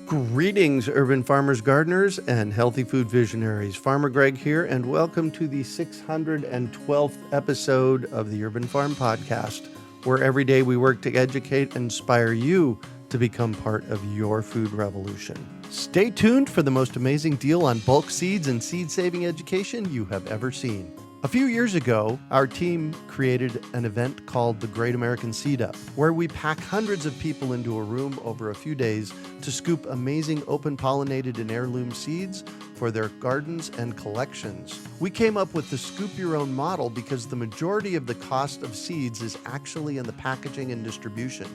Greetings, urban farmers, gardeners, and healthy food visionaries. Farmer Greg here, and welcome to the 612th episode of the Urban Farm Podcast, where every day we work to educate and inspire you to become part of your food revolution. Stay tuned for the most amazing deal on bulk seeds and seed-saving education you have ever seen. A few years ago, our team created an event called the Great American Seed Up, where we pack hundreds of people into a room over a few days to scoop amazing open pollinated and heirloom seeds for their gardens and collections. We came up with the scoop your own model because the majority of the cost of seeds is actually in the packaging and distribution.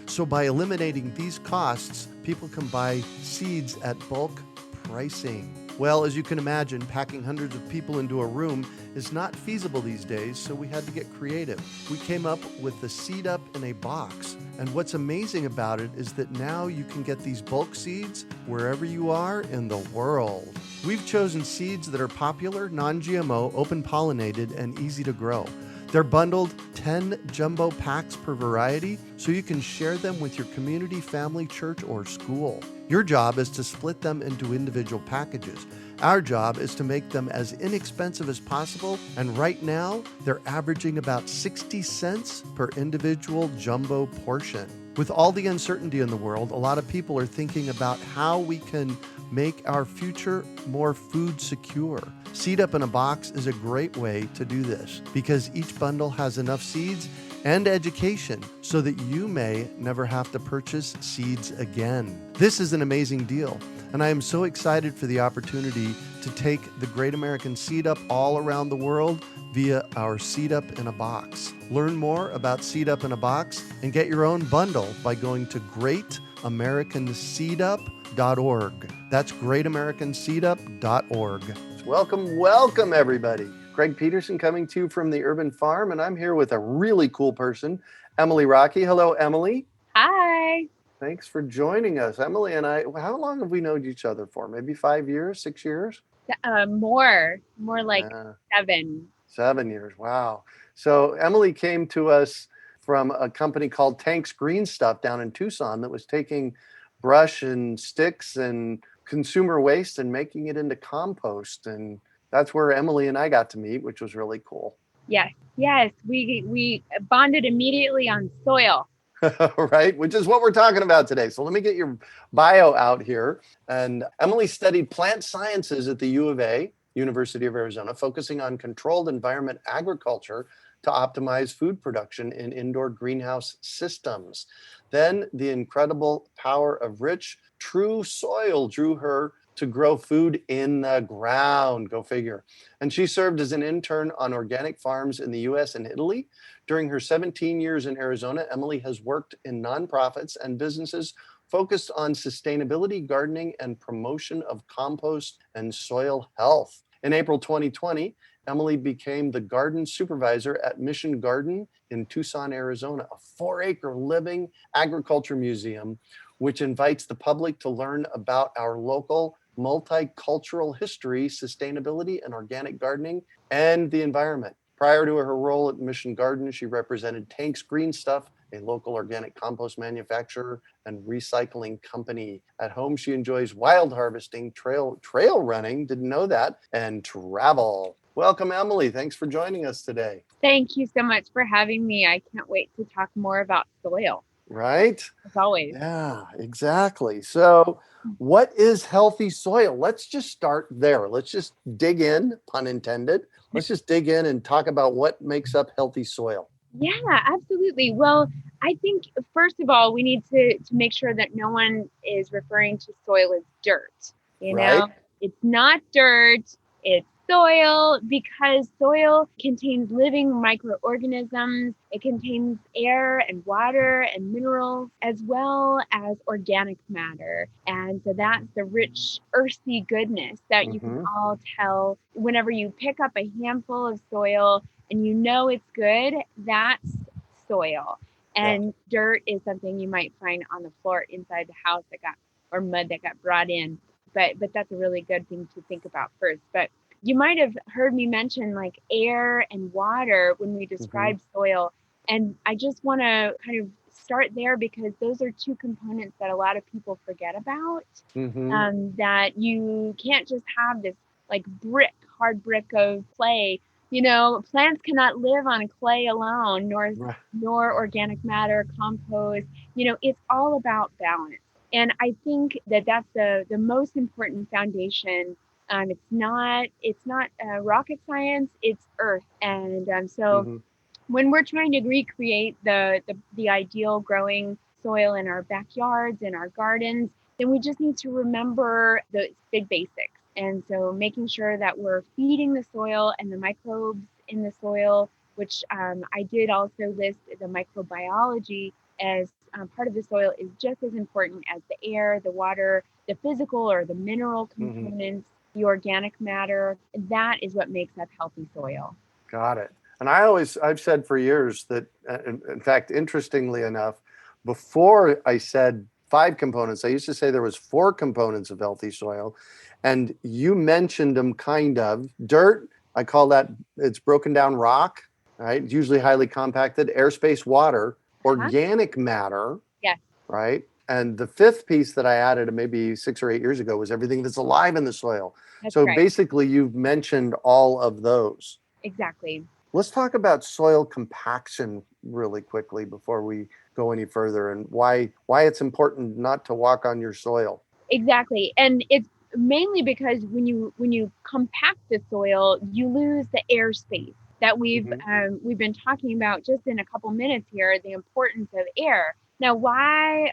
So by eliminating these costs, people can buy seeds at bulk pricing. Well, as you can imagine, packing hundreds of people into a room is not feasible these days, so we had to get creative. We came up with the Seed Up in a Box. And what's amazing about it is that now you can get these bulk seeds wherever you are in the world. We've chosen seeds that are popular, non-GMO, open-pollinated, and easy to grow. They're bundled 10 jumbo packs per variety, so you can share them with your community, family, church, or school. Your job is to split them into individual packages. Our job is to make them as inexpensive as possible, and right now, they're averaging about 60 cents per individual jumbo portion. With all the uncertainty in the world, a lot of people are thinking about how we can make our future more food secure. Seed Up in a Box is a great way to do this because each bundle has enough seeds and education so that you may never have to purchase seeds again. This is an amazing deal, and I am so excited for the opportunity to take the Great American Seed Up all around the world via our Seed Up in a Box. Learn more about Seed Up in a Box and get your own bundle by going to greatamericanseedup.org. That's greatamericanseedup.org. Welcome, everybody. Greg Peterson coming to you from the Urban Farm, and I'm here with a really cool person, Emily Rockey. Hello, Emily. Hi. Thanks for joining us. Emily and I, how long have we known each other for? Maybe 5 years, 6 years? More like 7. 7 years. Wow. So Emily came to us from a company called Tank's Green Stuff down in Tucson that was taking brush and sticks and consumer waste and making it into compost. And that's where Emily and I got to meet, which was really cool. Yes. We bonded immediately on soil. Right, which is what we're talking about today. So let me get your bio out here. And Emily studied plant sciences at the U of A, University of Arizona, focusing on controlled environment agriculture to optimize food production in indoor greenhouse systems. Then the incredible power of rich, true soil drew her to grow food in the ground. Go figure. And she served as an intern on organic farms in the US and Italy. During her 17 years in Arizona, Emily has worked in nonprofits and businesses focused on sustainability, gardening, and promotion of compost and soil health. In April 2020, Emily became the Garden Supervisor at Mission Garden in Tucson, Arizona, a 4-acre living agriculture museum, which invites the public to learn about our local multicultural history, sustainability, and organic gardening, and the environment. Prior to her role at Mission Garden, she represented Tank's Green Stuff, a local organic compost manufacturer and recycling company. At home, she enjoys wild harvesting, trail running, didn't know that, and travel. Welcome, Emily. Thanks for joining us today. Thank you so much for having me. I can't wait to talk more about soil. Right? As always. Yeah, exactly. So what is healthy soil? Let's just start there. Let's just dig in, pun intended. Let's just dig in and talk about what makes up healthy soil. Yeah, absolutely. Well, I think, first of all, we need to make sure that no one is referring to soil as dirt. Right. It's not dirt, it's soil, because soil contains living microorganisms. It contains air and water and minerals, as well as organic matter. And so that's the rich, earthy goodness that you can all tell whenever you pick up a handful of soil and you know it's good. That's soil. And dirt is something you might find on the floor inside the house or mud that got brought in. But that's a really good thing to think about first. But you might have heard me mention like air and water when we describe soil. And I just want to kind of start there, because those are two components that a lot of people forget about. That you can't just have this like hard brick of clay. Plants cannot live on clay alone, nor organic matter, compost. It's all about balance. And I think that that's the most important foundation. It's not rocket science, it's earth. And so when we're trying to recreate the ideal growing soil in our backyards, in our gardens, then we just need to remember the big basics. And so making sure that we're feeding the soil and the microbes in the soil, which I did also list the microbiology as part of the soil, is just as important as the air, the water, the physical or the mineral components, the organic matter. That is what makes up healthy soil. Got it. And I've said for years that, in fact, interestingly enough, before I said 5 components, I used to say there was 4 components of healthy soil. And you mentioned them kind of. Dirt, I call that, it's broken down rock, right? Usually highly compacted. Airspace, water, organic matter, right? And the 5th piece that I added maybe 6 or 8 years ago was everything that's alive in the soil. That's so right. Basically, you've mentioned all of those. Exactly. Let's talk about soil compaction really quickly before we go any further, and why it's important not to walk on your soil. Exactly. And it's mainly because when you compact the soil, you lose the airspace that we've been talking about just in a couple minutes here, the importance of air. Now, why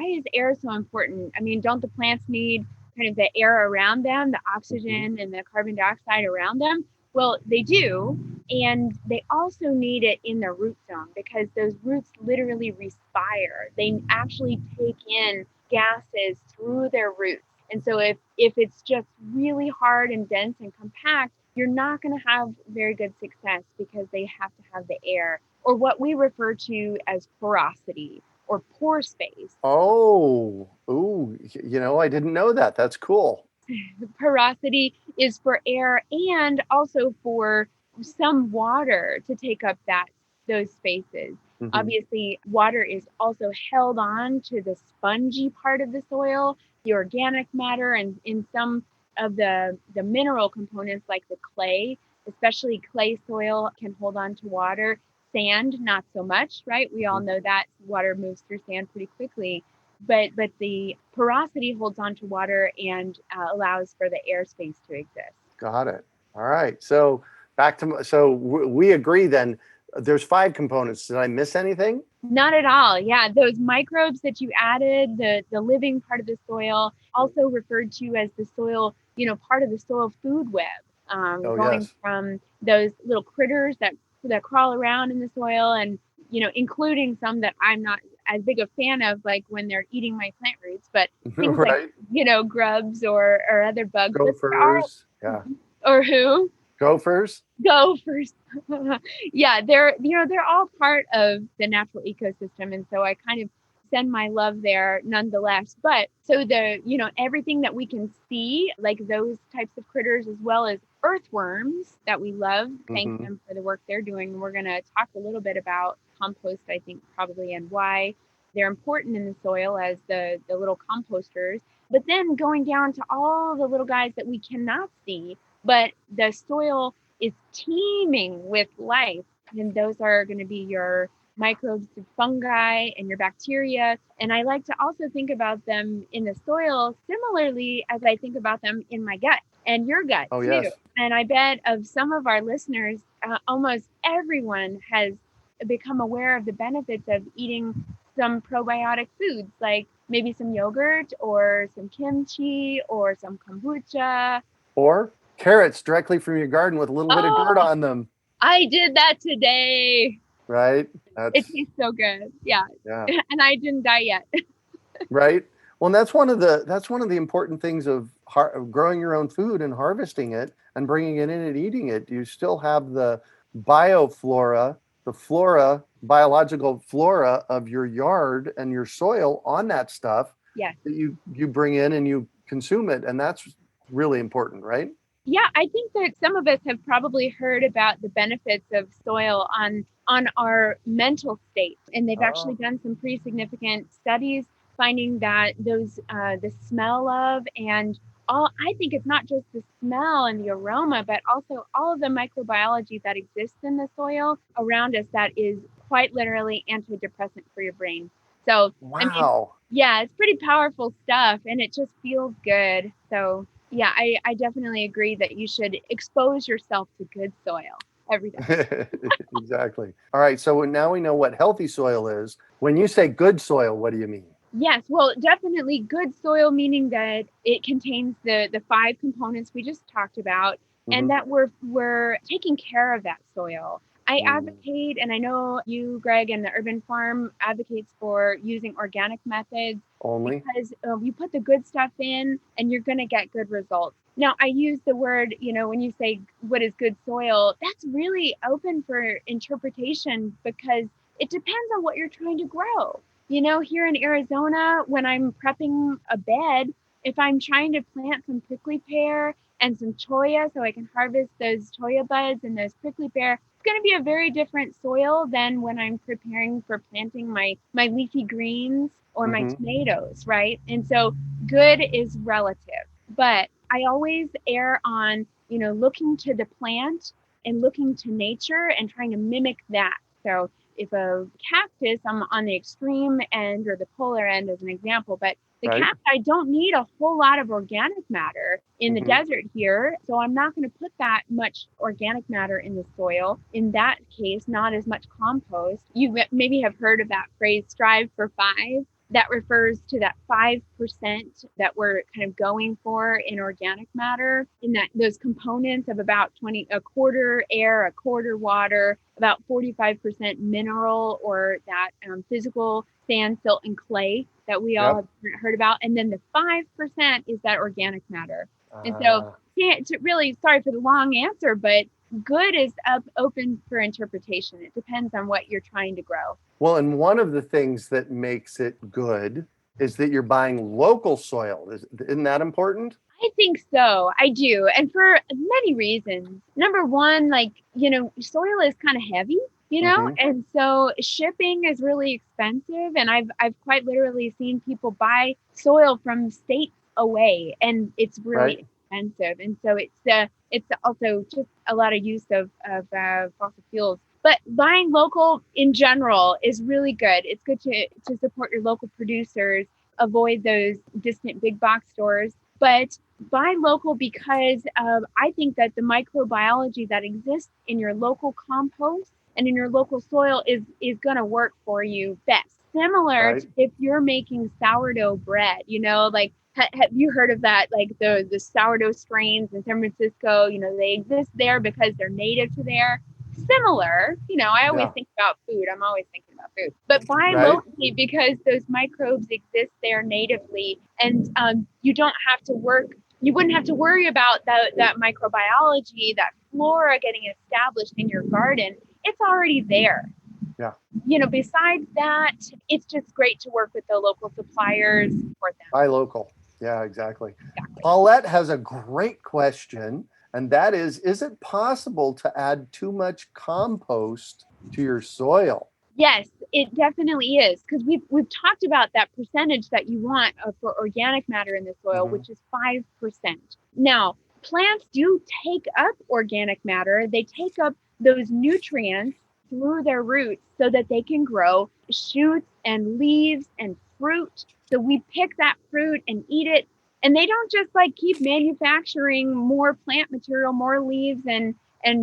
is air so important? I mean, don't the plants need kind of the air around them, the oxygen and the carbon dioxide around them? Well, they do. And they also need it in their root zone, because those roots literally respire. They actually take in gases through their roots. And so if it's just really hard and dense and compact, you're not going to have very good success, because they have to have the air, or what we refer to as porosity or pore space. Oh, ooh, I didn't know that. That's cool. Porosity is for air and also for some water to take up those spaces. Obviously, water is also held on to the spongy part of the soil, the organic matter, and in some of the mineral components like the clay, especially clay soil can hold on to water. Sand, not so much, right? We all know that water moves through sand pretty quickly. But the porosity holds on to water and allows for the airspace to exist. Got it. All right. So we agree then. There's 5 components. Did I miss anything? Not at all. Yeah, those microbes that you added, the living part of the soil, also referred to as the soil, part of the soil food web, from those little critters that crawl around in the soil, and including some that I'm not as big a fan of, like when they're eating my plant roots, but things like grubs or other bugs. Gophers. Or who? Gophers. Yeah, they're all part of the natural ecosystem, and so I kind of send my love there nonetheless. But so everything that we can see, like those types of critters, as well as earthworms that we love, thank them for the work they're doing. We're going to talk a little bit about compost, I think, probably, and why they're important in the soil as the little composters. But then going down to all the little guys that we cannot see, but the soil is teeming with life. And those are going to be your microbes, the fungi, and your bacteria. And I like to also think about them in the soil similarly as I think about them in my gut and your gut too. Yes. And I bet of some of our listeners, almost everyone has become aware of the benefits of eating some probiotic foods, like maybe some yogurt or some kimchi or some kombucha. Or carrots directly from your garden with a little bit of dirt on them. I did that today. Right? It tastes so good. Yeah. And I didn't die yet. Right? Well, and that's one of the important things of growing your own food and harvesting it and bringing it in and eating it. You still have the bioflora, the biological flora of your yard and your soil on that stuff. Yes. That you bring in and you consume it, and that's really important, right? Yeah, I think that some of us have probably heard about the benefits of soil on our mental state, and they've actually Oh, done some pretty significant studies finding that those the smell of and all. I think it's not just the smell and the aroma, but also all of the microbiology that exists in the soil around us that is quite literally antidepressant for your brain. So, I mean, wow. yeah, it's pretty powerful stuff, and it just feels good. So yeah, I definitely agree that you should expose yourself to good soil every day. Exactly. All right. So now we know what healthy soil is. When you say good soil, what do you mean? Yes, well, definitely good soil, meaning that it contains the five components we just talked about, and Hmm. that we're taking care of that soil. I Mm, advocate, and I know you, Greg, and the Urban Farm advocates for using organic methods only. because you put the good stuff in, and you're going to get good results. Now, I use the word, when you say what is good soil, that's really open for interpretation because it depends on what you're trying to grow. Here in Arizona, when I'm prepping a bed, if I'm trying to plant some prickly pear and some cholla so I can harvest those cholla buds and those prickly pear, it's going to be a very different soil than when I'm preparing for planting my leafy greens or my Hmm. tomatoes, right? And so good is relative, but I always err on, looking to the plant and looking to nature and trying to mimic that. So if a cactus, I'm on the extreme end or the polar end as an example, but the Right. cactus, I don't need a whole lot of organic matter in the Hmm. desert here. So I'm not going to put that much organic matter in the soil. In that case, not as much compost. You maybe have heard of that phrase, strive for five. That refers to that 5% that we're kind of going for in organic matter, in that those components of about 20, a quarter air, a quarter water, about 45% mineral or that physical sand, silt, and clay that we all Yep. have heard about. And then the 5% is that organic matter. And so, Uh, really, sorry for the long answer, but good is open for interpretation. It depends on what you're trying to grow. well, and one of the things that makes it good is that you're buying local soil. Isn't that important? I think so. I do. And for many reasons. Number one, soil is kind of heavy, Hmm. and so shipping is really expensive. And I've quite literally seen people buy soil from states away, and it's Right. really expensive. And so it's also just a lot of use of fossil fuels. But buying local in general is really good. It's good to support your local producers, avoid those distant big box stores. But buy local because I think that the microbiology that exists in your local compost and in your local soil is going to work for you best. Similar Right. to if you're making sourdough bread, like have you heard of that? Like the sourdough strains in San Francisco, they exist there because they're native to there. Similar, I always Yeah. think about food. I'm always thinking about food, but buy Right. locally because those microbes exist there natively, and you don't have to work you wouldn't have to worry about that microbiology, that flora getting established in your garden. It's already there. Yeah. Besides that, it's just great to work with the local suppliers for them. Buy local. Yeah, exactly. Exactly. Paulette has a great question, and that is it possible to add too much compost to your soil? Yes, it definitely is because we've talked about that percentage that you want for organic matter in the soil, Hmm. which is 5%. Now, plants do take up organic matter. They take up those nutrients through their roots so that they can grow shoots and leaves and fruit. So we pick that fruit and eat it. And they don't just keep manufacturing more plant material, more leaves and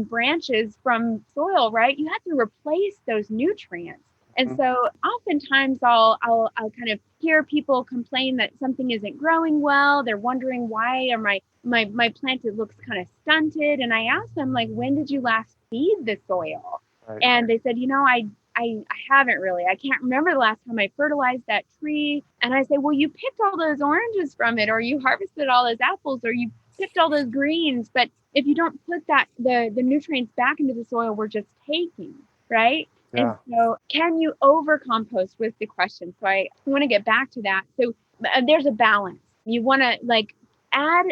branches from soil, right? You have to replace those nutrients. And so oftentimes I'll kind of hear people complain that something isn't growing well. They're wondering why or my plant it looks kind of stunted. And I ask them when did you last feed the soil? Right. And they said, I haven't really. I can't remember the last time I fertilized that tree. And I say, well, you picked all those oranges from it, or you harvested all those apples, or you picked all those greens. But if you don't put the nutrients back into the soil, we're just taking, right? And Yeah. so, can you over compost was the question. So I want to get back to that. So there's a balance. You want to add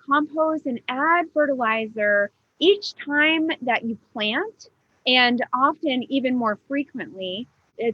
compost and add fertilizer each time that you plant, and often even more frequently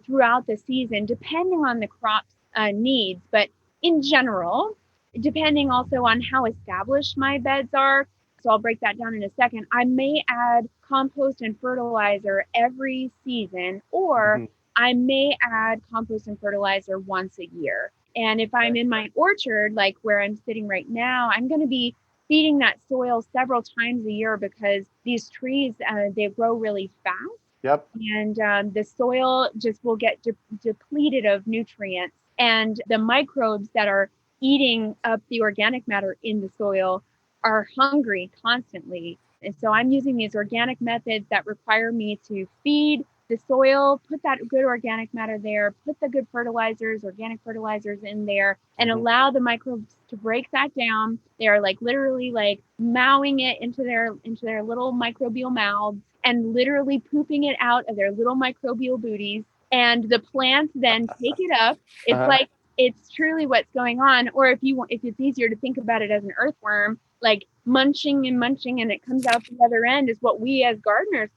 throughout the season, depending on the crop's needs. But in general, depending also on how established my beds are, so I'll break that down in a second, I may add compost and fertilizer every season, or I may add compost and fertilizer once a year. And if I'm in my orchard, like where I'm sitting right now, I'm going to be feeding that soil several times a year because these trees, they grow really fast. Yep. And the soil just will get depleted of nutrients. And the microbes that are eating up the organic matter in the soil are hungry constantly. And so I'm using these organic methods that require me to feed the soil, put that good organic matter there, put the good fertilizers, organic fertilizers in there, and allow the microbes to break that down. They are like literally like mowing it into their little microbial mouths and literally pooping it out of their little microbial booties. And the plants then take it up. It's like, it's truly what's going on. Or if it's easier to think about it as an earthworm, like munching and it comes out the other end, is what we as gardeners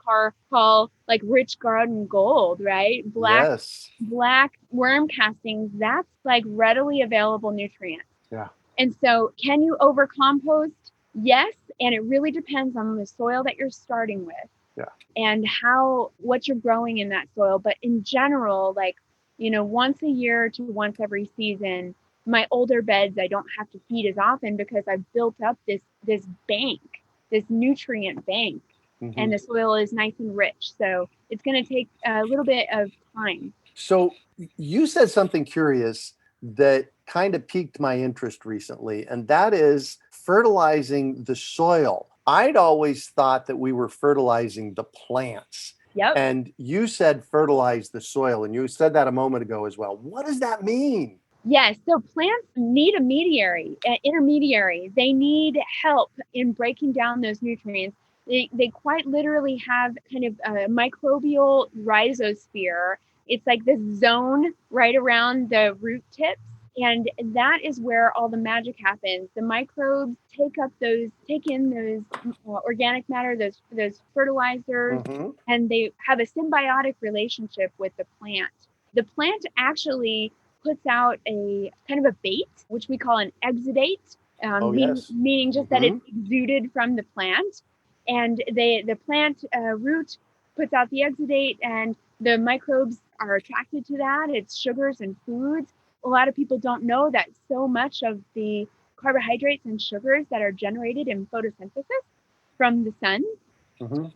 call like rich garden gold, right? Black worm castings, that's like readily available nutrients. Yeah. And so can you overcompost? Yes. And it really depends on the soil that you're starting with. Yeah. And what you're growing in that soil. But in general, like, once a year to once every season, my older beds, I don't have to feed as often because I've built up this bank, this nutrient bank, and the soil is nice and rich. So it's going to take a little bit of time. So you said something curious that kind of piqued my interest recently, and that is fertilizing the soil. I'd always thought that we were fertilizing the plants. Yep. And you said fertilize the soil, and you said that a moment ago as well. What does that mean? Yes. So plants need intermediary. They need help in breaking down those nutrients. They quite literally have kind of a microbial rhizosphere. It's like this zone right around the root tips. And that is where all the magic happens. The microbes take in those organic matter, those fertilizers, and they have a symbiotic relationship with the plant. The plant actually puts out a kind of a bait, which we call an exudate, meaning just that it's exuded from the plant. And the plant root puts out the exudate, and the microbes are attracted to that. It's sugars and foods. A lot of people don't know that so much of the carbohydrates and sugars that are generated in photosynthesis from the sun,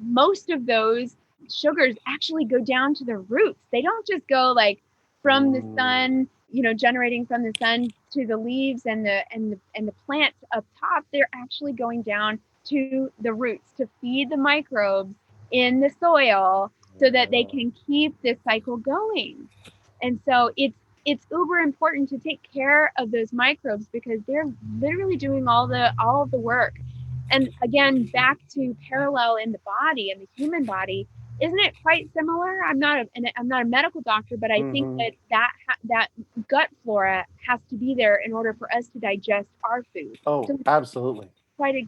most of those sugars actually go down to the roots. They don't just go like from the sun, generating from the sun to the leaves and the plants up top. They're actually going down to the roots to feed the microbes in the soil so that they can keep this cycle going. And so it's uber important to take care of those microbes because they're literally doing all of the work. And again, back to parallel in the body, in the human body, isn't it quite similar? I'm not a medical doctor, but I think that gut flora has to be there in order for us to digest our food. Oh, so absolutely. Quite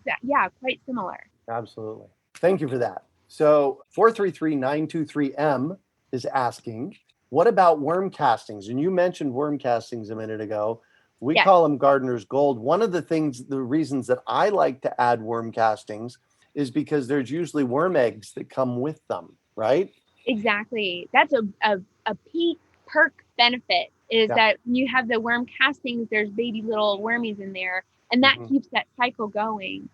similar. Absolutely. Thank you for that. So 433-923M is asking, what about worm castings? And you mentioned worm castings a minute ago. We call them gardener's gold. One of the reasons that I like to add worm castings is because there's usually worm eggs that come with them, right? Exactly. That's a peak perk benefit is that when you have the worm castings, there's baby little wormies in there, and that keeps that cycle going.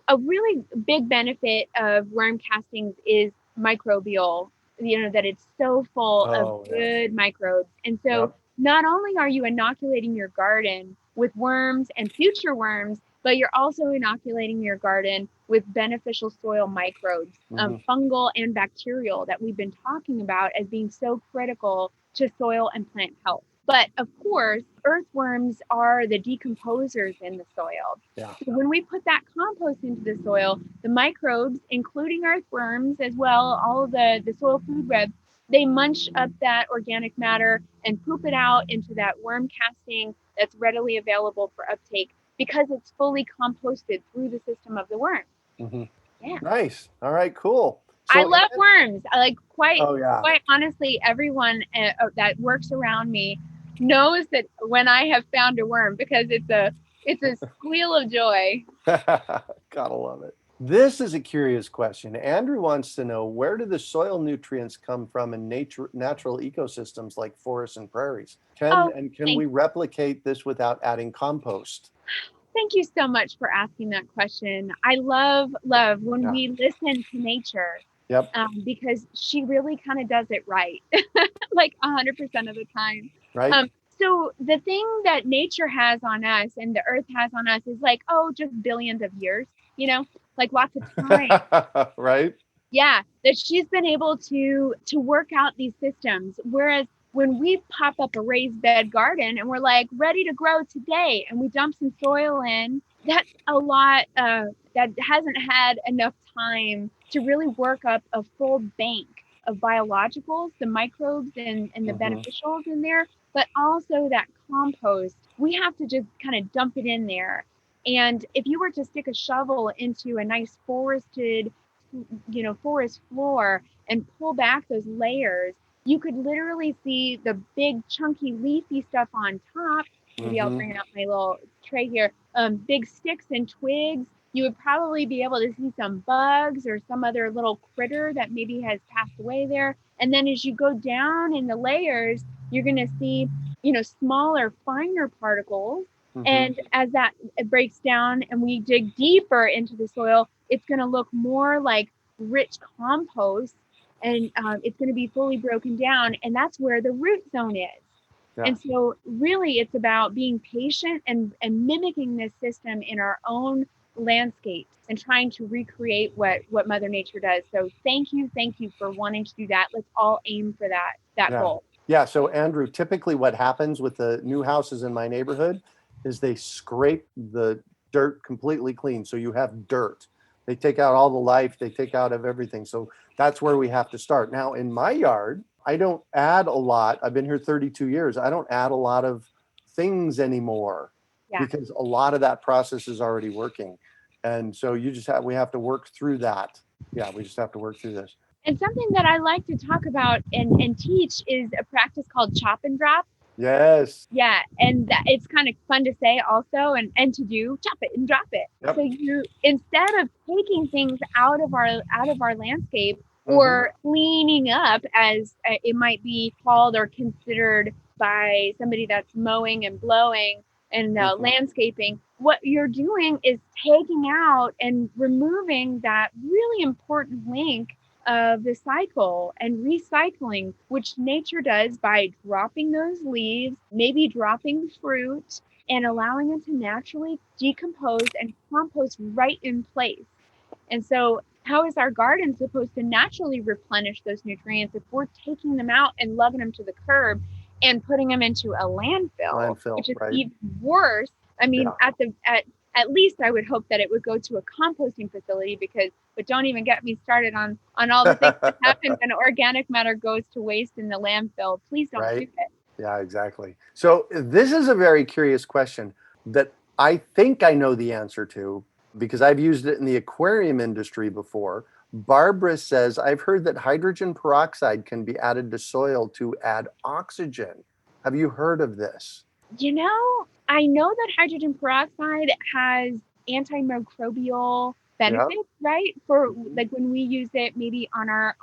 A really big benefit of worm castings is microbial, that it's so full of good microbes. And so not only are you inoculating your garden with worms and future worms, but you're also inoculating your garden with beneficial soil microbes, fungal and bacterial, that we've been talking about as being so critical to soil and plant health. But of course, earthworms are the decomposers in the soil. Yeah. So when we put that compost into the soil, the microbes, including earthworms as well, all of the soil food web, they munch up that organic matter and poop it out into that worm casting that's readily available for uptake. because it's fully composted through the system of the worm. Mm-hmm. Yeah. Nice. All right, cool. I love worms. I like quite honestly, everyone that works around me knows that when I have found a worm, because it's a squeal of joy. Gotta love it. This is a curious question. Andrew wants to know, where do the soil nutrients come from in natural ecosystems like forests and prairies? Can we replicate this without adding compost? Thank you so much for asking that question. I love when we listen to nature. Yep. Because she really kind of does it right, like 100% of the time. Right. So the thing that nature has on us and the earth has on us is like, just billions of years, like lots of time. Right. Yeah, that she's been able to work out these systems. Whereas when we pop up a raised bed garden and we're like ready to grow today and we dump some soil in, that's a lot that hasn't had enough time to really work up a full bank of biologicals, the microbes and the beneficials in there, but also that compost. We have to just kind of dump it in there. And if you were to stick a shovel into a nice forested forest floor and pull back those layers, you could literally see the big chunky leafy stuff on top. Maybe I'll bring out my little tray here. Big sticks and twigs. You would probably be able to see some bugs or some other little critter that maybe has passed away there. And then as you go down in the layers, you're going to see, smaller, finer particles. And as that breaks down and we dig deeper into the soil, it's going to look more like rich compost, and it's going to be fully broken down. And that's where the root zone is. Yeah. And so really it's about being patient and mimicking this system in our own landscape and trying to recreate what Mother Nature does. So thank you for wanting to do that. Let's all aim for that goal. Yeah. So Andrew, typically what happens with the new houses in my neighborhood is they scrape the dirt completely clean. So you have dirt. They take out all the life, they take out of everything. So that's where we have to start. Now in my yard, I don't add a lot. I've been here 32 years. I don't add a lot of things anymore because a lot of that process is already working. And so we have to work through that. Yeah, we just have to work through this. And something that I like to talk about and teach is a practice called chop and drop. Yes. Yeah, and it's kind of fun to say also and to do, chop it and drop it. Yep. So you, instead of taking things out of our landscape or cleaning up, as it might be called or considered by somebody that's mowing and blowing and landscaping, what you're doing is taking out and removing that really important link of the cycle and recycling, which nature does by dropping those leaves, maybe dropping fruit, and allowing them to naturally decompose and compost right in place. And so how is our garden supposed to naturally replenish those nutrients if we're taking them out and lugging them to the curb and putting them into a landfill which is even worse? I mean, at least I would hope that it would go to a composting facility, but don't even get me started on all the things that happen when organic matter goes to waste in the landfill. Please don't do it. Yeah, exactly. So this is a very curious question that I think I know the answer to because I've used it in the aquarium industry before. Barbara says, I've heard that hydrogen peroxide can be added to soil to add oxygen. Have you heard of this? I know that hydrogen peroxide has antimicrobial benefits, right? For like when we use it maybe on our,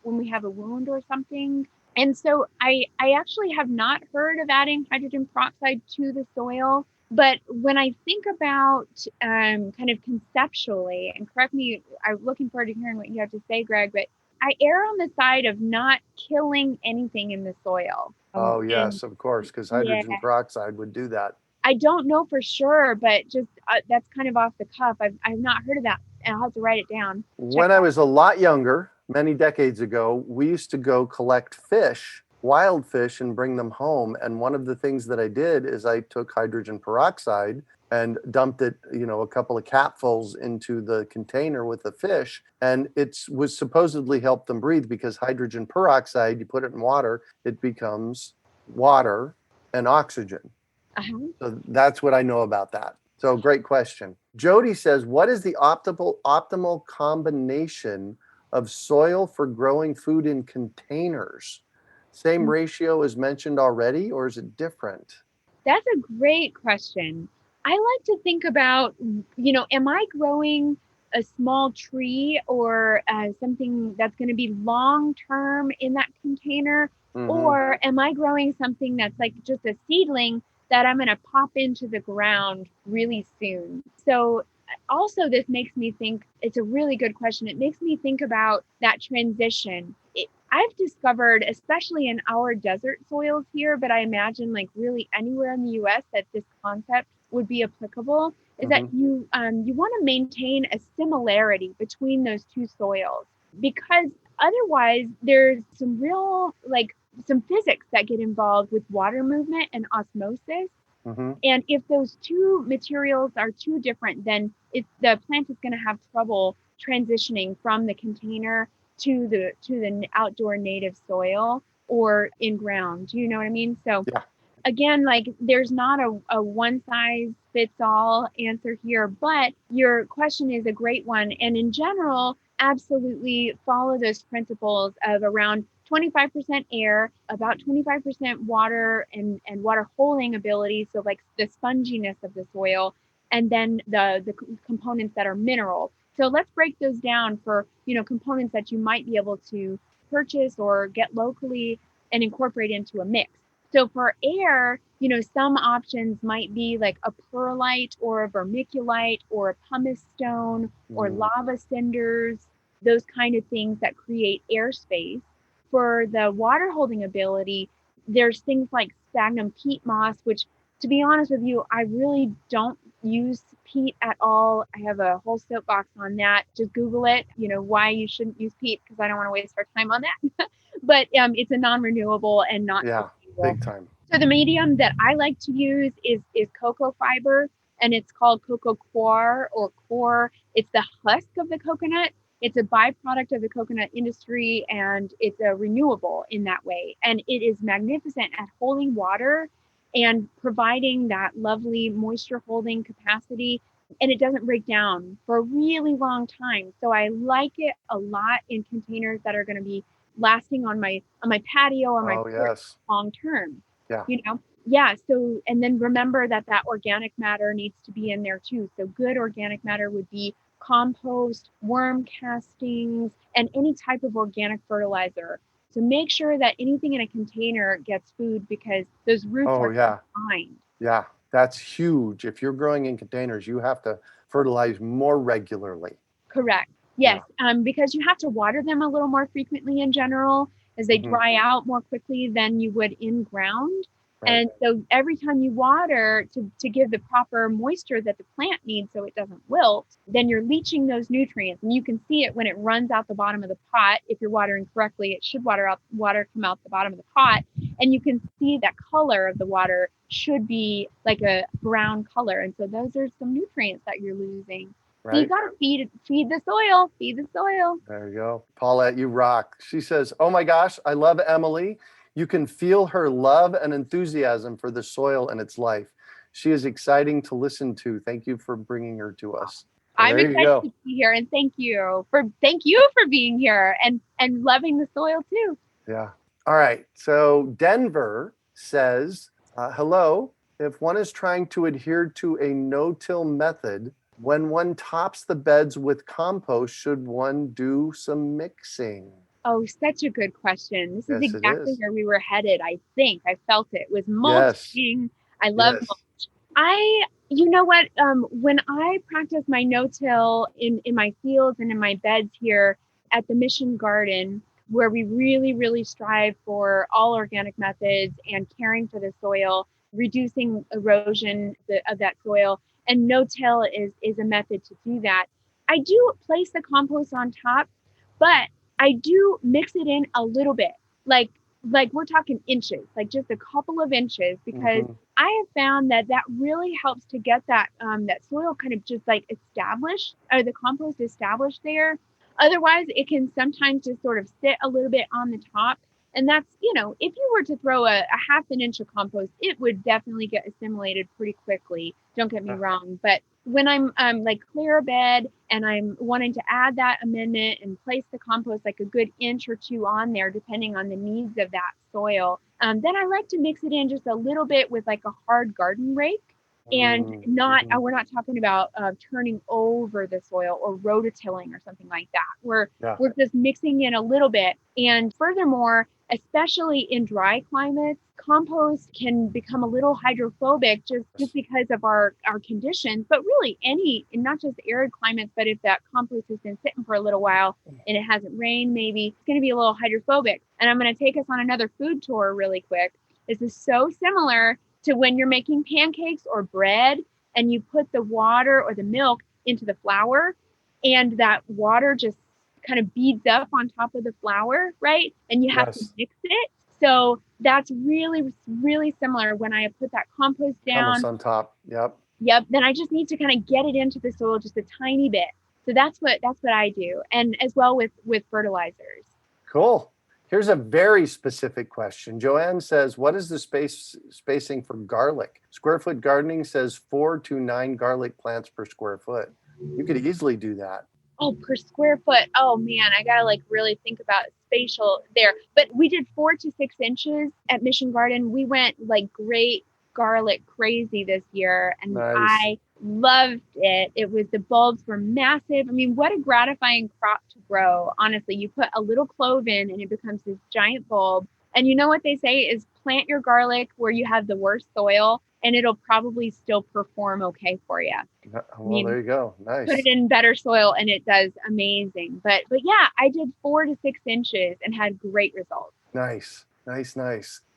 when we have a wound or something. And so I actually have not heard of adding hydrogen peroxide to the soil. But when I think about kind of conceptually, and correct me, I'm looking forward to hearing what you have to say, Greg, but I err on the side of not killing anything in the soil. Oh, yes, of course, because hydrogen peroxide would do that. I don't know for sure, but just that's kind of off the cuff. I've not heard of that, and I'll have to write it down. When I was a lot younger, many decades ago, we used to go collect fish, wild fish, and bring them home. And one of the things that I did is I took hydrogen peroxide and dumped it, a couple of capfuls into the container with the fish. And it was supposedly help them breathe because hydrogen peroxide, you put it in water, it becomes water and oxygen. Uh-huh. So that's what I know about that. So great question. Jody says, what is the optimal combination of soil for growing food in containers? Same ratio as mentioned already, or is it different? That's a great question. I like to think about, am I growing a small tree or something that's going to be long term in that container? Mm-hmm. Or am I growing something that's like just a seedling that I'm going to pop into the ground really soon? So, also, this makes me think it's a really good question. It makes me think about that transition. I've discovered, especially in our desert soils here, but I imagine like really anywhere in the US that this concept would be applicable, is that Mm-hmm. you want to maintain a similarity between those two soils, because otherwise there's some real like some physics that get involved with water movement and osmosis. Mm-hmm. And if those two materials are too different, then the plant is going to have trouble transitioning from the container to the outdoor native soil or in ground. Do you know what I mean? So Yeah. again, like there's not a one size fits all answer here, but your question is a great one. And in general, absolutely follow those principles of around 25% air, about 25% water and water holding ability. So like the sponginess of the soil, and then the components that are mineral. So let's break those down for, components that you might be able to purchase or get locally and incorporate into a mix. So for air, some options might be like a perlite or a vermiculite or a pumice stone or lava cinders, those kind of things that create airspace. For the water holding ability, there's things like sphagnum peat moss, which to be honest with you, I really don't use peat at all. I have a whole soapbox on that. Just Google it, why you shouldn't use peat, because I don't want to waste our time on that. But it's a non-renewable and not Yeah. sustainable. Big time. So the medium that I like to use is cocoa fiber, and it's called cocoa coir or core. It's the husk of the coconut. It's a byproduct of the coconut industry, and it's a renewable in that way. And it is magnificent at holding water and providing that lovely moisture holding capacity. And it doesn't break down for a really long time. So I like it a lot in containers that are going to be lasting on my patio or my Oh, porch yes. long term. Yeah. Yeah. So, and then remember that organic matter needs to be in there too. So good organic matter would be compost, worm castings, and any type of organic fertilizer. So make sure that anything in a container gets food, because those roots Oh, are yeah. confined. Yeah. That's huge. If you're growing in containers, you have to fertilize more regularly. Correct. Yeah. Yes, because you have to water them a little more frequently in general, as they Mm-hmm. dry out more quickly than you would in ground. Right. And so every time you water to give the proper moisture that the plant needs so it doesn't wilt, then you're leaching those nutrients. And you can see it when it runs out the bottom of the pot. If you're watering correctly, it should water come out the bottom of the pot. And you can see that color of the water should be like a brown color. And so those are some nutrients that you're losing. So you Right. got to feed the soil, feed the soil. There you go. Paulette, you rock. She says, oh my gosh, I love Emily. You can feel her love and enthusiasm for the soil and its life. She is exciting to listen to. Thank you for bringing her to us. So I'm there you excited go. to be here, and thank you for being here and loving the soil too. Yeah. All right. So Denver says, hello. If one is trying to adhere to a no-till method, when one tops the beds with compost, should one do some mixing? Oh, such a good question. This is Yes, it exactly is. where we were headed. I think I felt it was Yes. mulching. I love Yes. mulch. You know what? When I practice my no-till in my fields and in my beds here at the Mission Garden, where we really, really strive for all organic methods and caring for the soil, reducing erosion of that soil, and no-till is a method to do that. I do place the compost on top, but I do mix it in a little bit, like we're talking inches, like just a couple of inches, because Mm-hmm. I have found that really helps to get that soil kind of just like established, or the compost established there. Otherwise, it can sometimes just sort of sit a little bit on the top. And that's, if you were to throw a half an inch of compost, it would definitely get assimilated pretty quickly. Don't get me wrong. But when I'm like clear a bed and I'm wanting to add that amendment and place the compost like a good inch or two on there, depending on the needs of that soil, then I like to mix it in just a little bit with like a hard garden rake. And we're not talking about turning over the soil or rototilling or something like that. We're just mixing in a little bit. And furthermore, especially in dry climates, compost can become a little hydrophobic just because of our conditions, but really not just arid climates, but if that compost has been sitting for a little while and it hasn't rained, maybe it's going to be a little hydrophobic. And I'm going to take us on another food tour really quick. This is so similar to when you're making pancakes or bread and you put the water or the milk into the flour and that water just kind of beads up on top of the flour, right? And you have to mix it. So that's really, really similar when I put that compost down. Compost on top. Yep. Then I just need to kind of get it into the soil just a tiny bit. So that's what I do. And as well with fertilizers. Cool. Here's a very specific question. Joanne says, what is the spacing for garlic? Square Foot Gardening says 4 to 9 garlic plants per square foot. You could easily do that. Oh, per square foot. Oh man, I gotta like really think about spatial there. But we did 4 to 6 inches at Mission Garden. We went like great garlic crazy this year, and I loved it. The bulbs were massive. I mean, what a gratifying crop to grow. Honestly, you put a little clove in and it becomes this giant bulb. And you know what they say is plant your garlic where you have the worst soil and it'll probably still perform okay for you. Well, there you go. Nice. Put it in better soil and it does amazing. But yeah, I did 4 to 6 inches and had great results. Nice.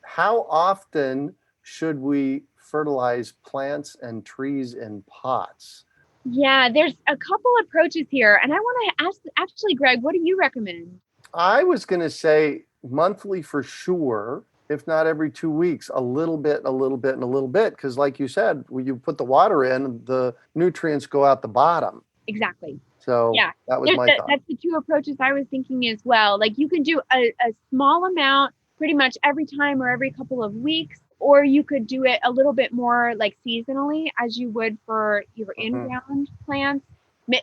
How often should we fertilize plants and trees in pots? Yeah, there's a couple approaches here. And I want to ask, actually, Greg, what do you recommend? I was going to say monthly for sure, if not every 2 weeks, a little bit, and a little bit. Because like you said, when you put the water in, the nutrients go out the bottom. Exactly. So yeah, that was my thought. That's the 2 approaches I was thinking as well. Like you can do a small amount pretty much every time or every couple of weeks. Or you could do it a little bit more like seasonally as you would for your in-ground plants,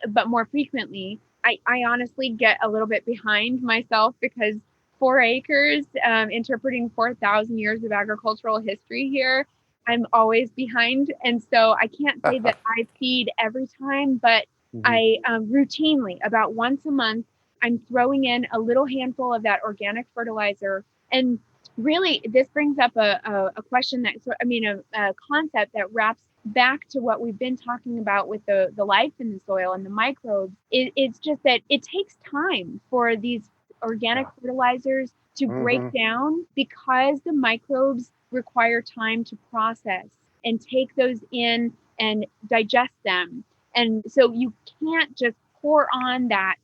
but more frequently. I honestly get a little bit behind myself because 4 acres, interpreting 4,000 years of agricultural history here, I'm always behind. And so I can't say that I feed every time, but I routinely, about once a month, I'm throwing in a little handful of that organic fertilizer. And really, this brings up a question a concept that wraps back to what we've been talking about with the life in the soil and the microbes. It's just that it takes time for these organic fertilizers to break down because the microbes require time to process and take those in and digest them. And so you can't just pour on that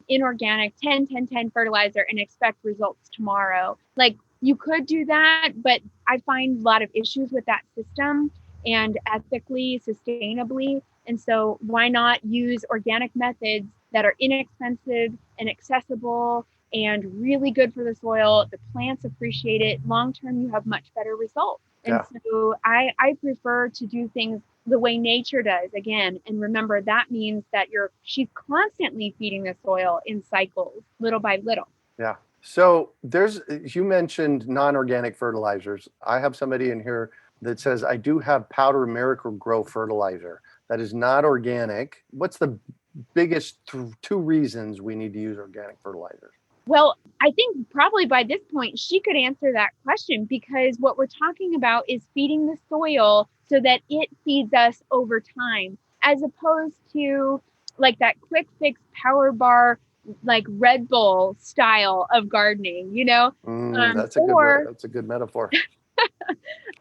inorganic 10-10-10 fertilizer and expect results tomorrow. Like you could do that, but I find a lot of issues with that system and ethically, sustainably. And so why not use organic methods that are inexpensive and accessible and really good for the soil? The plants appreciate it. Long term, you have much better results. And so I prefer to do things the way nature does again. And remember, that means that she's constantly feeding the soil in cycles, little by little. Yeah. So you mentioned non-organic fertilizers. I have somebody in here that says, I do have powder Miracle-Gro fertilizer that is not organic. What's the biggest 2 reasons we need to use organic fertilizers? Well, I think probably by this point, she could answer that question because what we're talking about is feeding the soil so that it feeds us over time, as opposed to like that quick fix power bar, like Red Bull style of gardening, That's a good metaphor.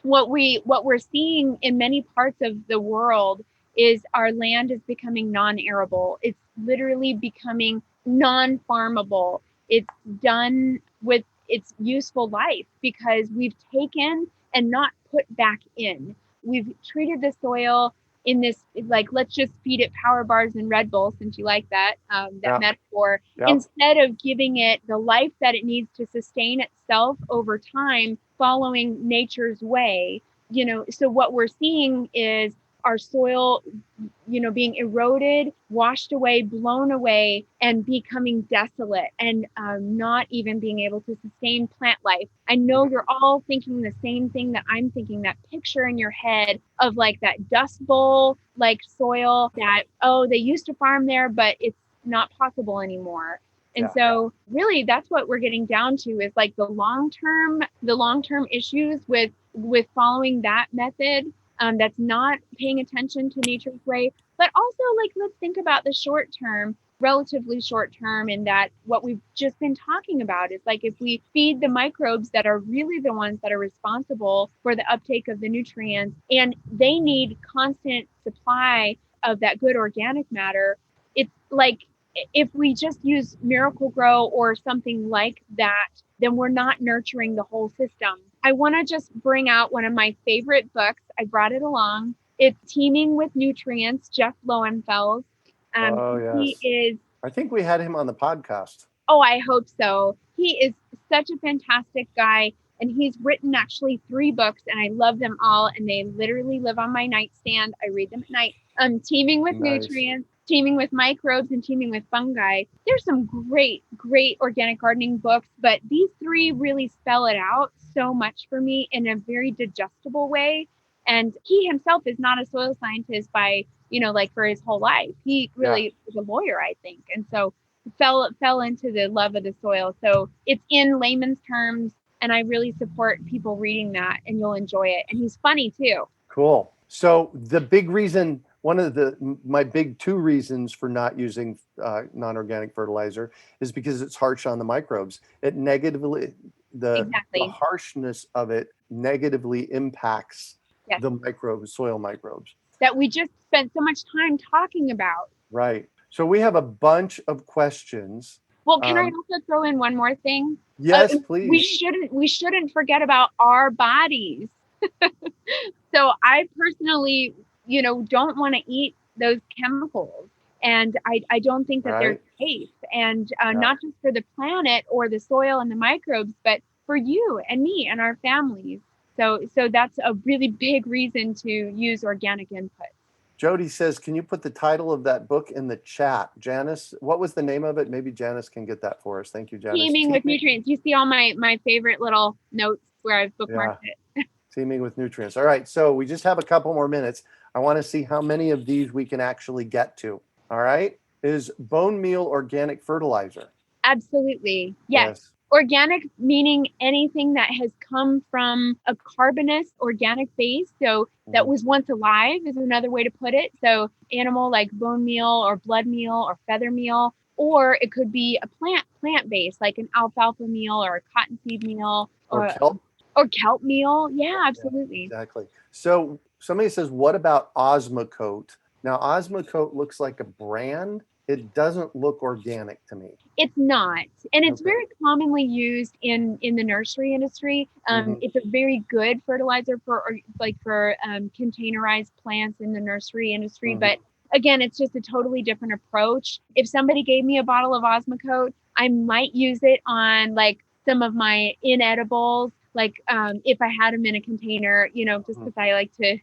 What we're seeing in many parts of the world is our land is becoming non-arable. It's literally becoming non-farmable. It's done with its useful life because we've taken and not put back in. We've treated the soil in this, like, let's just feed it power bars and Red Bull, since you like that, metaphor, instead of giving it the life that it needs to sustain itself over time, following nature's way. So what we're seeing is our soil, being eroded, washed away, blown away, and becoming desolate, and not even being able to sustain plant life. I know you're all thinking the same thing that I'm thinking, that picture in your head of like that Dust Bowl, like soil that, oh, they used to farm there, but it's not possible anymore. And so really that's what we're getting down to, is like the long-term issues with following that method. That's not paying attention to nature's way. But also, like, let's think about the short term, relatively short term, in that what we've just been talking about is like, if we feed the microbes that are really the ones that are responsible for the uptake of the nutrients, and they need constant supply of that good organic matter, it's like, if we just use Miracle-Gro or something like that, then we're not nurturing the whole system. I want to just bring out one of my favorite books. I brought it along. It's Teeming with Nutrients, Jeff Lowenfels. He is... I think we had him on the podcast. Oh, I hope so. He is such a fantastic guy. And he's written actually 3 books, and I love them all. And they literally live on my nightstand. I read them at night. Teeming with Nutrients, Teeming with Microbes, and Teeming with Fungi. There's some great, great organic gardening books, but these 3 really spell it out so much for me in a very digestible way. And he himself is not a soil scientist by, like, for his whole life. He really was a lawyer, I think. And so fell into the love of the soil. So it's in layman's terms, and I really support people reading that, and you'll enjoy it. And he's funny too. Cool. So the big reason, my big 2 reasons for not using non-organic fertilizer is because it's harsh on the microbes. It negatively, the harshness of it negatively impacts the soil microbes. That we just spent so much time talking about. Right. So we have a bunch of questions. Well, can I also throw in one more thing? Yes, please. We shouldn't forget about our bodies. So I personally, don't want to eat those chemicals. And I don't think that they're safe. And not just for the planet or the soil and the microbes, but for you and me and our families. So that's a really big reason to use organic input. Jody says, can you put the title of that book in the chat? Janice, what was the name of it? Maybe Janice can get that for us. Thank you, Janice. Teeming with Nutrients. You see all my favorite little notes where I've bookmarked it. Teeming with Nutrients. All right. So we just have a couple more minutes. I want to see how many of these we can actually get to. All right. Is bone meal organic fertilizer? Absolutely. Yes. Organic meaning anything that has come from a carbonous organic base. So that was once alive is another way to put it. So animal, like bone meal or blood meal or feather meal, or it could be a plant based, like an alfalfa meal or a cottonseed meal or kelp. Or kelp meal. Yeah, absolutely. Exactly. So somebody says, what about Osmocote? Now, Osmocote looks like a brand. It doesn't look organic to me. It's not. And it's very commonly used in the nursery industry. It's a very good fertilizer for containerized plants in the nursery industry. But again, it's just a totally different approach. If somebody gave me a bottle of Osmocote, I might use it on like some of my inedibles, like if I had them in a container, just because I like to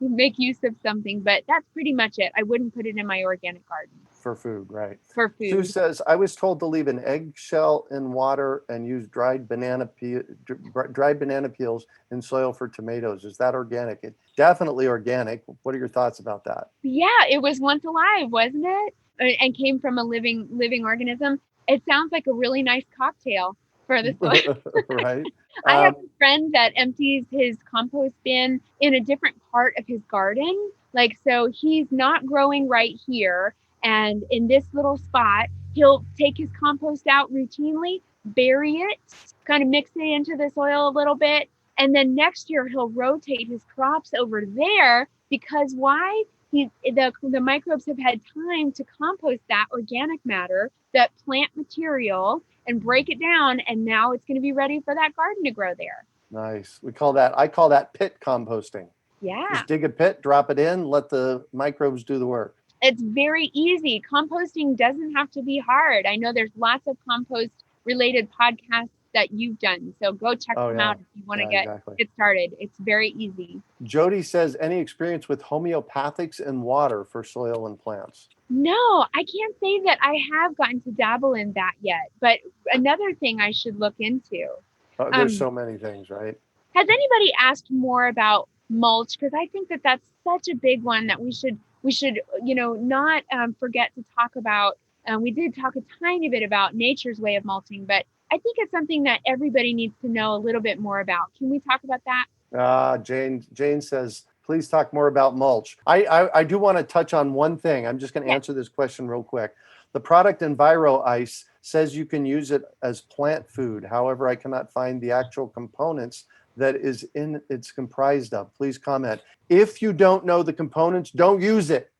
make use of something. But that's pretty much it. I wouldn't put it in my organic garden. For food, right? For food. Sue says, I was told to leave an eggshell in water and use dried banana peels in soil for tomatoes. Is that organic? It's definitely organic. What are your thoughts about that? Yeah, it was once alive, wasn't it? And came from a living organism. It sounds like a really nice cocktail for the soil. Right. I have a friend that empties his compost bin in a different part of his garden. Like, so he's not growing right here. And in this little spot, he'll take his compost out routinely, bury it, kind of mix it into the soil a little bit. And then next year, he'll rotate his crops over there because why? The microbes have had time to compost that organic matter, that plant material, and break it down. And now it's going to be ready for that garden to grow there. Nice. I call that pit composting. Yeah. Just dig a pit, drop it in, let the microbes do the work. It's very easy. Composting doesn't have to be hard. I know there's lots of compost related podcasts that you've done. So go check them out if you want to get started. It's very easy. Jody says, any experience with homeopathics and water for soil and plants? No, I can't say that I have gotten to dabble in that yet, but another thing I should look into. There's so many things, right? Has anybody asked more about mulch? Because I think that that's such a big one that we should not forget to talk about. We did talk a tiny bit about nature's way of mulching, but I think it's something that everybody needs to know a little bit more about. Can we talk about that? Jane says, please talk more about mulch. I do want to touch on one thing. I'm just going to answer this question real quick. The product Enviro Ice says you can use it as plant food. However, I cannot find the actual components that it's comprised of. Please comment. If you don't know the components, don't use it.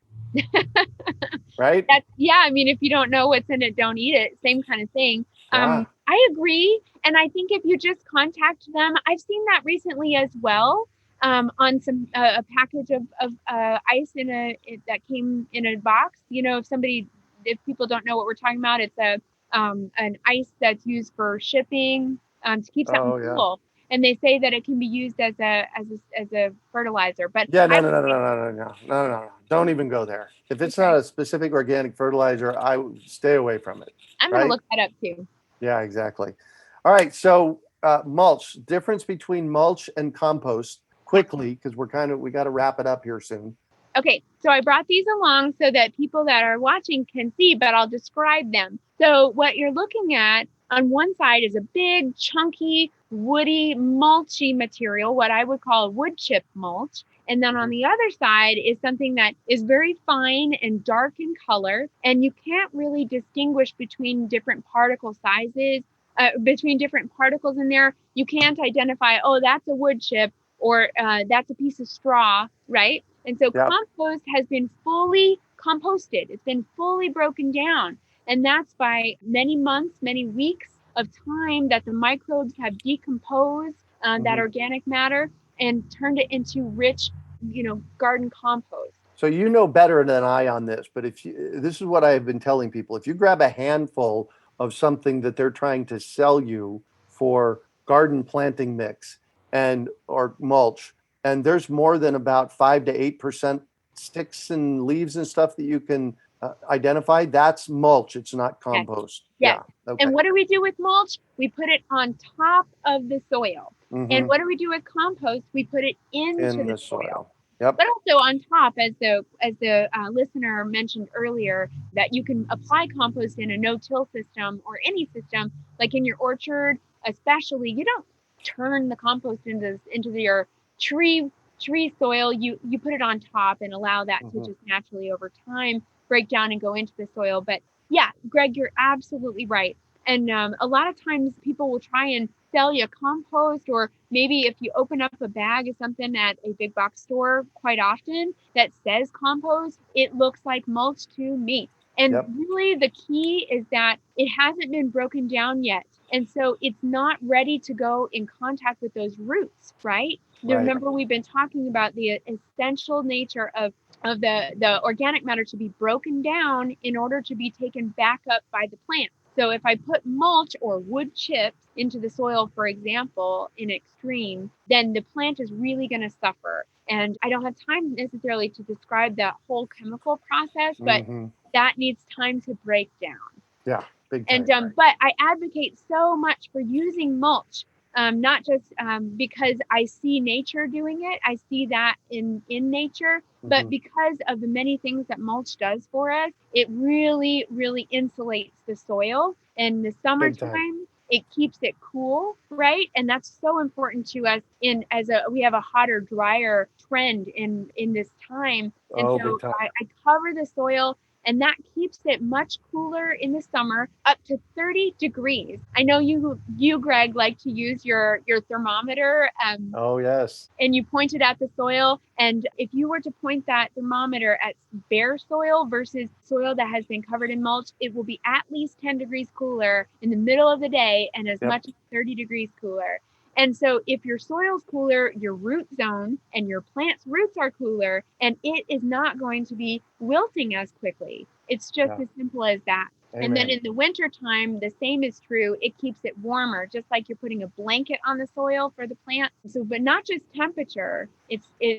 Right? I mean, if you don't know what's in it, don't eat it. Same kind of thing. I agree. And I think if you just contact them, I've seen that recently as well. On some a package of ice that came in a box. If people don't know what we're talking about, it's an ice that's used for shipping to keep something cool. And they say that it can be used as a fertilizer. But no. Don't even go there. If it's not a specific organic fertilizer, I would stay away from it. I'm going to look that up too. Yeah, exactly. All right. So mulch, difference between mulch and compost quickly, because we got to wrap it up here soon. Okay, so I brought these along so that people that are watching can see, but I'll describe them. So what you're looking at on one side is a big, chunky, woody, mulchy material, what I would call wood chip mulch. And then on the other side is something that is very fine and dark in color, and you can't really distinguish between different particle sizes, between different particles in there. You can't identify, oh, that's a wood chip, or that's a piece of straw, right? And so compost has been fully composted. It's been fully broken down. And that's by many months, many weeks of time that the microbes have decomposed that organic matter and turned it into rich, garden compost. So you know better than I on this, but this is what I've been telling people. If you grab a handful of something that they're trying to sell you for garden planting mix or mulch, and there's more than about 5 to 8% sticks and leaves and stuff that you can identify, that's mulch. It's not compost. Yes. Yeah. Okay. And what do we do with mulch? We put it on top of the soil. And what do we do with compost? We put it into the soil. Yep. But also on top, as the listener mentioned earlier, that you can apply compost in a no-till system or any system, like in your orchard, especially. You don't turn the compost into your tree soil. You put it on top and allow that to just naturally over time break down and go into the soil. But yeah, Greg, you're absolutely right. And a lot of times people will try and sell you compost, or maybe if you open up a bag of something at a big box store quite often that says compost, it looks like mulch to me. And really the key is that it hasn't been broken down yet. And so it's not ready to go in contact with those roots, right? Remember, we've been talking about the essential nature of the organic matter to be broken down in order to be taken back up by the plant. So if I put mulch or wood chips into the soil, for example, in extreme, then the plant is really going to suffer. And I don't have time necessarily to describe that whole chemical process, but that needs time to break down. Yeah, big time. And but I advocate so much for using mulch, not just because I see nature doing it. I see that in nature, but because of the many things that mulch does for us, it really, really insulates the soil. In the summertime, it keeps it cool, right? And that's so important to us we have a hotter, drier trend in this time. And so I cover the soil, and that keeps it much cooler in the summer, up to 30 degrees. I know you, Greg, like to use your thermometer. Oh, yes. And you point it at the soil. And if you were to point that thermometer at bare soil versus soil that has been covered in mulch, it will be at least 10 degrees cooler in the middle of the day and as much as 30 degrees cooler. And so if your soil's cooler, your root zone and your plant's roots are cooler, and it is not going to be wilting as quickly. It's just as simple as that. Amen. And then in the wintertime, the same is true. It keeps it warmer, just like you're putting a blanket on the soil for the plant. So, but not just temperature.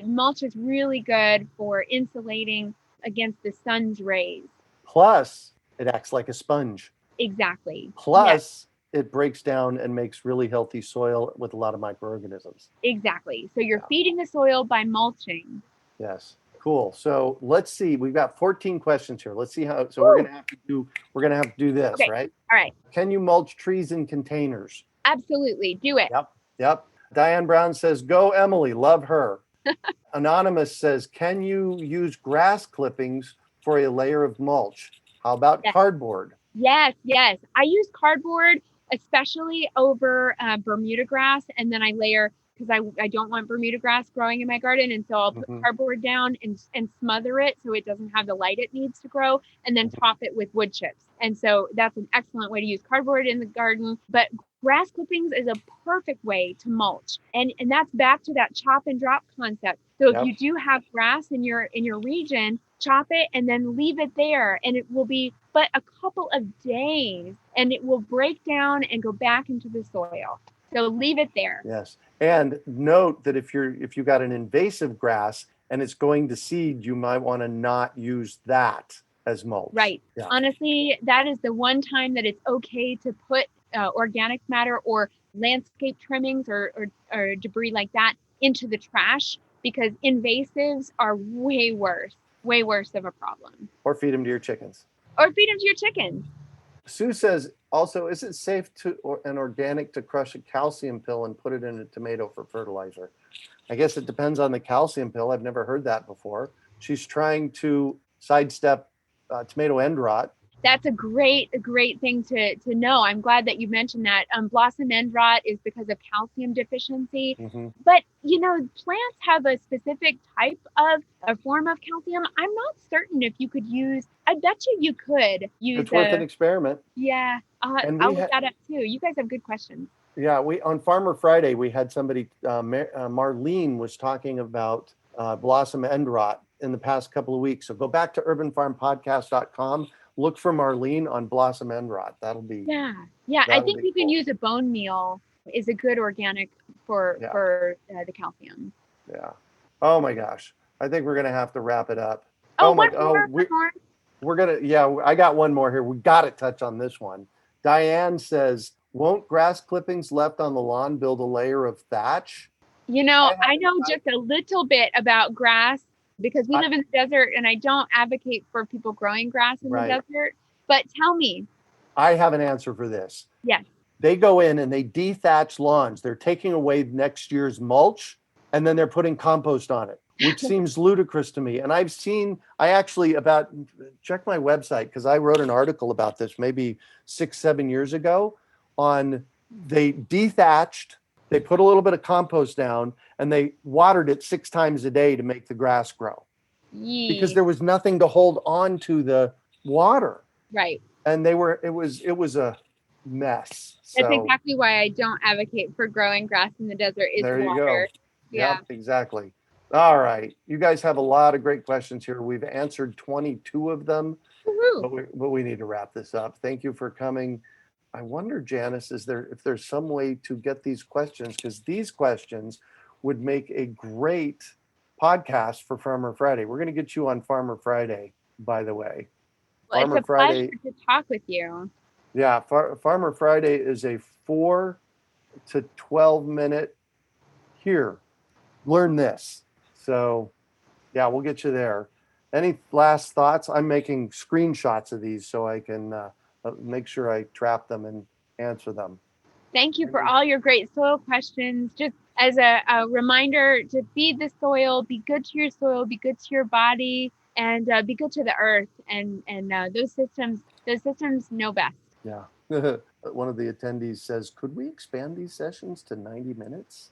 Mulch is really good for insulating against the sun's rays. Plus, it acts like a sponge. Exactly. Plus, it breaks down and makes really healthy soil with a lot of microorganisms. Exactly. So you're feeding the soil by mulching. Yes. Cool. So let's see. We've got 14 questions here. Let's see how. So Ooh. we're gonna have to do this, Okay. right? All right. Can you mulch trees in containers? Absolutely. Do it. Yep. Diane Brown says, "Go Emily, love her." Anonymous says, "Can you use grass clippings for a layer of mulch? How about cardboard?" Yes. I use cardboard, especially over Bermuda grass, and then I layer, because I don't want Bermuda grass growing in my garden, and so I'll put cardboard down and smother it so it doesn't have the light it needs to grow, and then top it with wood chips. And so that's an excellent way to use cardboard in the garden. But grass clippings is a perfect way to mulch, and that's back to that chop and drop concept. So if you do have grass in your region, chop it and then leave it there, and it will be but a couple of days, and it will break down and go back into the soil. So leave it there. Yes. And note that if you got an invasive grass and it's going to seed, you might want to not use that as mulch. Right. Yeah. Honestly, that is the one time that it's okay to put organic matter or landscape trimmings or debris like that into the trash, because invasives are way worse of a problem. Or feed them to your chickens. Sue says, also, is it safe and organic to crush a calcium pill and put it in a tomato for fertilizer? I guess it depends on the calcium pill. I've never heard that before. She's trying to sidestep tomato end rot. That's a great thing to know. I'm glad that you mentioned that. Blossom end rot is because of calcium deficiency. But, plants have a specific type of a form of calcium. I'm not certain if you could use, I bet you could use. It's worth an experiment. Yeah. I'll look that up too. You guys have good questions. Yeah, on Farmer Friday, we had somebody, Marlene was talking about blossom end rot in the past couple of weeks. So go back to urbanfarmpodcast.com. Look for Marlene on blossom end rot. That'll be. Yeah. I think you can use a bone meal is a good organic for the calcium. Yeah. Oh my gosh. I think we're going to have to wrap it up. One more. We're going to, I got one more here. We got to touch on this one. Diane says, won't grass clippings left on the lawn build a layer of thatch? I know just a little bit about grass, because we live in the desert, and I don't advocate for people growing grass in the desert. But tell me. I have an answer for this. Yes. They go in and they dethatch lawns. They're taking away next year's mulch, and then they're putting compost on it, which seems ludicrous to me. And I actually check my website, because I wrote an article about this maybe 6-7 years ago they dethatched. They put a little bit of compost down and they watered it 6 times a day to make the grass grow. Because there was nothing to hold on to the water. Right. And it was a mess. That's exactly why I don't advocate for growing grass in the desert. Is there you water. Go. Yeah, exactly. All right. You guys have a lot of great questions here. We've answered 22 of them, but we need to wrap this up. Thank you for coming. I wonder, Janice, if there's some way to get these questions, because these questions would make a great podcast for Farmer Friday. We're going to get you on Farmer Friday, by the way. Well, Farmer it's a pleasure to talk with you. Yeah, Farmer Friday is a 4 to 12 minute here. Learn this. So, yeah, we'll get you there. Any last thoughts? I'm making screenshots of these so I can make sure I trap them and answer them. Thank you for all your great soil questions. Just as a reminder to feed the soil, be good to your soil, be good to your body, and be good to the earth. And those systems know best. Yeah. One of the attendees says, could we expand these sessions to 90 minutes?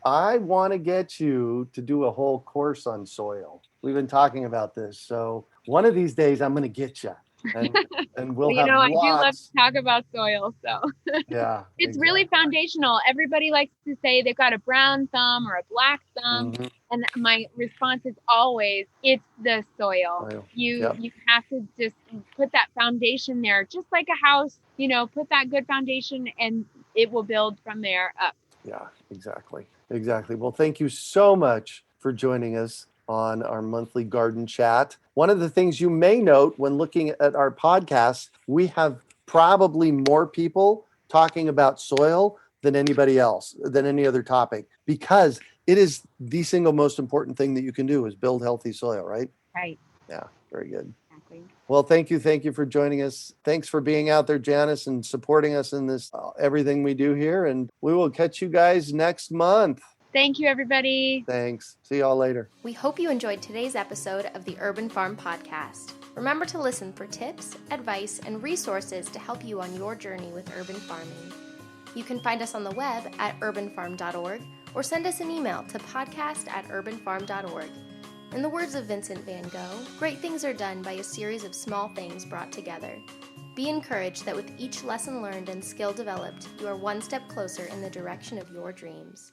I want to get you to do a whole course on soil. We've been talking about this. So one of these days I'm going to get you. And Well, we'll have I do love lots. to talk about soil, so Yeah, it's really foundational. Everybody likes to say they've got a brown thumb or a black thumb, Mhm. and my response is always, it's the soil. Soil. You Yep. have to just put that foundation there, just like a house. Put that good foundation, and it will build from there up. Yeah, exactly. Exactly. Well, thank you so much for joining us on our monthly garden chat. One of the things you may note when looking at our podcast, we have probably more people talking about soil than anybody else, than any other topic, because it is the single most important thing that you can do is build healthy soil, right? Right. Yeah, very good. Exactly. Well, thank you. Thank you for joining us. Thanks for being out there, Janice, and supporting us in this, everything we do here. And we will catch you guys next month. Thank you, everybody. Thanks. See y'all later. We hope you enjoyed today's episode of the Urban Farm Podcast. Remember to listen for tips, advice, and resources to help you on your journey with urban farming. You can find us on the web at urbanfarm.org or send us an email to podcast@urbanfarm.org. In the words of Vincent van Gogh, great things are done by a series of small things brought together. Be encouraged that with each lesson learned and skill developed, you are one step closer in the direction of your dreams.